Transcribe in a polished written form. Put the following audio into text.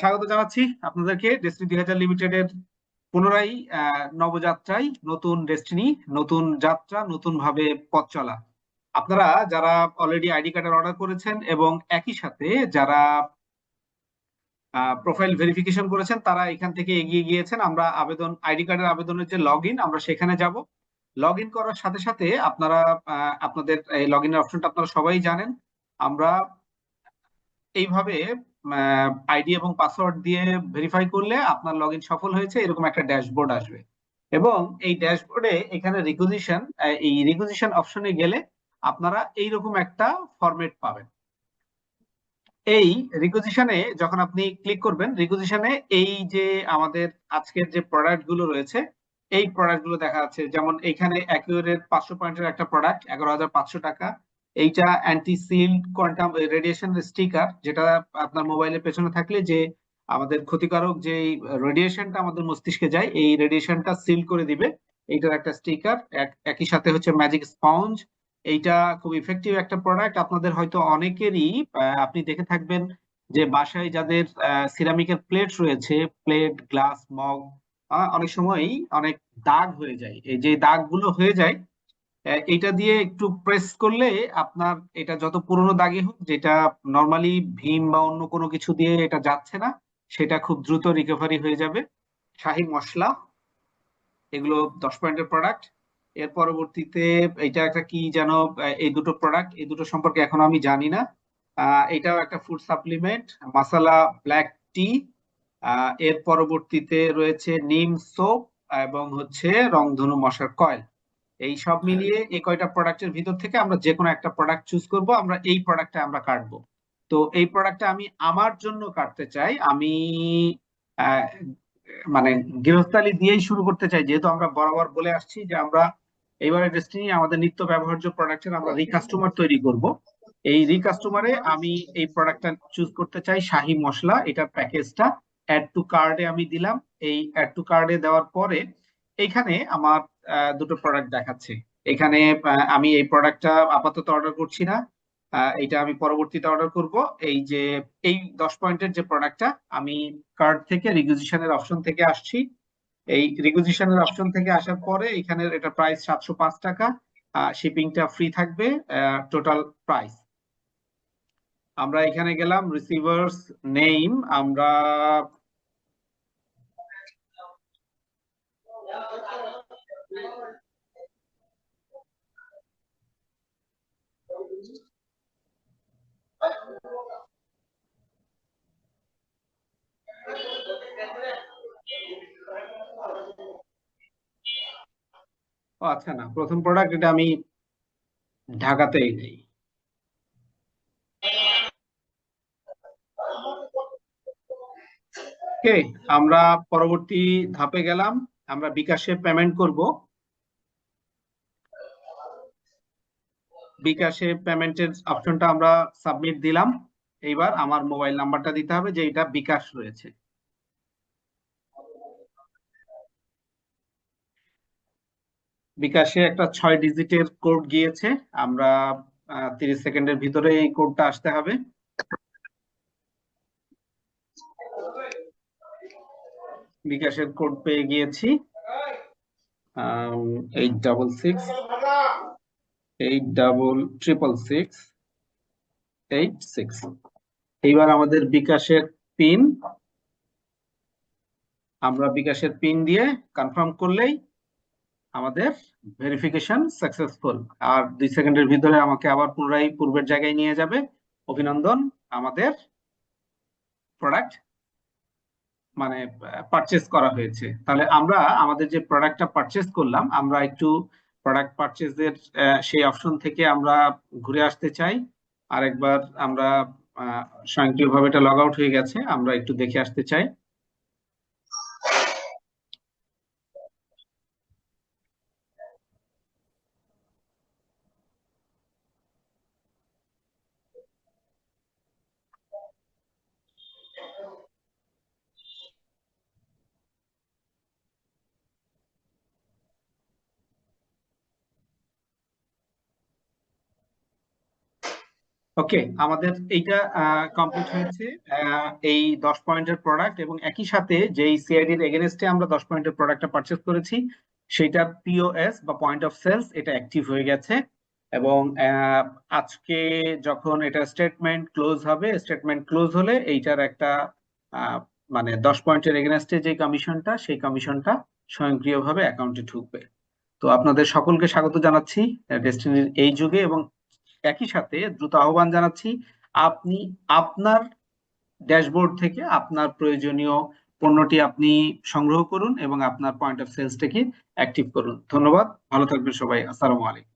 স্বাগত জানাচ্ছি আপনাদেরকে ডেস্টিনি 2000 লিমিটেডের পুনরায় নবযাত্রায়। নতুন ডেস্টিনি, নতুন যাত্রা, নতুন ভাবে পথ চলা। আপনারা যারা অলরেডি আইডি কার্ডের অর্ডার করেছেন এবং একই সাথে যারা প্রোফাইল ভেরিফিকেশন করেছেন তারা এখান থেকে এগিয়ে গিয়েছেন। আমরা আইডি কার্ডের আবেদনের যে লগ ইন, আমরা সেখানে যাব। লগ ইন করার সাথে সাথে আপনারা আপনাদের এই লগ ইনের অপশনটা আপনারা সবাই জানেন। আমরা এইভাবে আইডি এবং পাসওয়ার্ড দিয়ে ভেরিফাই করলে আপনার লগ ইন সফল হয়েছে এরকম একটা ড্যাশবোর্ড আসবে। এবং এই ড্যাশবোর্ডে এখানে এই রিকুইজিশন অপশনে গেলে আপনারা এইরকম একটা ফরম্যাট পাবেন। এই রিকুইজিশনে যখন আপনি ক্লিক করবেন, রিকুইজিশনে এই যে আমাদের আজকের যে প্রোডাক্ট গুলো রয়েছে এই প্রোডাক্ট গুলো দেখা যাচ্ছে। যেমন এখানে অ্যাকিউরেট 500 পয়েন্টের একটা প্রোডাক্ট 11,500 টাকা। এইটা anti shield quantum radiation sticker, যেটা আপনার মোবাইলের পেছনে থাকলে যে আমাদের ক্ষতিকারক যে রেডিয়েশনটা আমাদের মস্তিষ্কে যায় এই রেডিয়েশনটা সিল করে দিবে। এইটার একটা স্টিকার। একই সাথে হচ্ছে ম্যাজিক স্পঞ্জ। এইটা খুব ইফেক্টিভ একটা প্রোডাক্ট। আপনাদের হয়তো অনেকেরই আপনি দেখে থাকবেন যে বাসায় যাদের সিরামিকের প্লেট রয়েছে, প্লেট, গ্লাস, মগ, অনেক সময়ই অনেক দাগ হয়ে যায়। এই যে দাগগুলো হয়ে যায়, এটা দিয়ে একটু প্রেস করলে আপনার এটা যত পুরনো দাগই হোক, যেটা নর্মালি ভীম বা অন্য কোনো কিছু দিয়ে এটা যাচ্ছে না, সেটা খুব দ্রুত রিকভারি হয়ে যাবে। শাহি মশলা, এগুলো 10 পয়েন্টের প্রোডাক্ট। এর পরবর্তীতে এটা একটা কি যেন, এই দুটো প্রোডাক্ট, এই দুটো সম্পর্কে এখনো আমি জানি না। এটাও একটা ফুড সাপ্লিমেন্ট, মাসালা ব্ল্যাক টি। এর পরবর্তীতে রয়েছে নিম সোপ এবং হচ্ছে রংধনু মশার কয়েল। এই সব মিলিয়ে এই কয়টা প্রোডাক্টের ভিতর থেকে আমরা যে কোনো একটা প্রোডাক্ট চুজ করব। আমরা এই প্রোডাক্টটা আমরা কাটবো। তো এই প্রোডাক্টটা আমি আমার জন্য কাটতে চাই। আমি আহ, মানে গৃহস্থালী দিয়েই শুরু করতে চাই, যেহেতু আমরা বরাবর বলে আসছি যে আমরা এইবারে ডেস্টিনি আমাদের নিত্য ব্যবহার্য প্রোডাক্টের আমরা রিকাস্টমার তৈরি করব। এই রিকাস্টমারে আমি এই প্রোডাক্টটা চুজ করতে চাই, শাহি মশলা। এটার প্যাকেজটা অ্যাড টু কার্ডে আমি দিলাম। এই অ্যাড টু কার্ডে দেওয়ার পরে এইখানে আমার দুটো প্রোডাক্ট দেখাচ্ছে। এখানে আমি এই প্রোডাক্টটা আপাতত অর্ডার করছি না। এটা আমি পরবর্তীতে অর্ডার করব। এই যে এই 10 পয়েন্টের যে প্রোডাক্টটা, আমি কার্ড থেকে রিকুইজিশনের অপশন থেকে আসছি। এই রিকুইজিশনের অপশন থেকে আসার পরে এখানে এটা প্রাইস 705 টাকা। শিপিংটা ফ্রি থাকবে। টোটাল প্রাইস আমরা এখানে গেলাম, রিসিভার্স নেম আমরা ও আচ্ছা, না, প্রথম প্রোডাক্ট এটা আমি ঢাকাতেই নেই। ওকে, আমরা পরবর্তী ধাপে গেলাম। আমরা বিকাশে পেমেন্ট করব। বিকাশে পেমেন্টের অপশনটা আমরা সাবমিট দিলাম। এইবার আমার মোবাইল নাম্বারটা দিতে হবে যে এটা বিকাশ রয়েছে। বিকাশে একটা 6 ডিজিটের কোড গিয়েছে। আমরা 30 সেকেন্ডের ভিতরে এই কোডটা আসতে হবে। বিকাশের কোড পেয়ে গিয়েছি, 866 866 এইবার আমাদের বিকাশের পিন, আমরা বিকাশের পিন দিয়ে কনফার্ম করলেই আমাদের ভেরিফিকেশন সাকসেসফুল। আর 2 সেকেন্ডের ভিতরে আমাকে আবার পুনরায় পূর্বের জায়গায় নিয়ে যাবে। অভিনন্দন, আমাদের প্রোডাক্ট মানে পারচেস করা হয়েছে। তাহলে আমরা আমাদের যে প্রোডাক্টটা পারচেস করলাম, আমরা একটু প্রোডাক্ট পারচেজের সেই অপশন থেকে আমরা ঘুরে আসতে চাই। আরেকবার আমরা স্বয়ংক্রিয়ভাবে এটা লগ আউট হয়ে গেছে, আমরা একটু দেখে আসতে চাই। ওকে, আমাদের এইটা কমপ্লিট হয়েছে। এই 10 পয়েন্টের প্রোডাক্ট এবং একই সাথে যেই সিআইডির এগেনস্টে আমরা 10 পয়েন্টের প্রোডাক্টটা পারচেজ করেছি সেটার পিওএস বা পয়েন্ট অফ সেলস এটা অ্যাক্টিভ হয়ে গেছে। এবং আজকে যখন এটা স্টেটমেন্ট ক্লোজ হলে এইটার একটা আহ, মানে 10 পয়েন্টের এগেনস্টে যে কমিশনটা সেই কমিশনটা স্বয়ংক্রিয়ভাবে অ্যাকাউন্টে ঢুকবে। তো আপনাদের সকলকে স্বাগত জানাচ্ছি ডেস্টিনির এই যুগে, এবং একই সাথে দ্রুত আহ্বান জানাচ্ছি আপনি আপনার ড্যাশবোর্ড থেকে আপনার প্রয়োজনীয় পণ্যটি আপনি সংগ্রহ করুন এবং আপনার পয়েন্ট অফ সেলসটাকে অ্যাক্টিভ করুন। ধন্যবাদ, ভালো থাকবেন সবাই, আসসালামু আলাইকুম।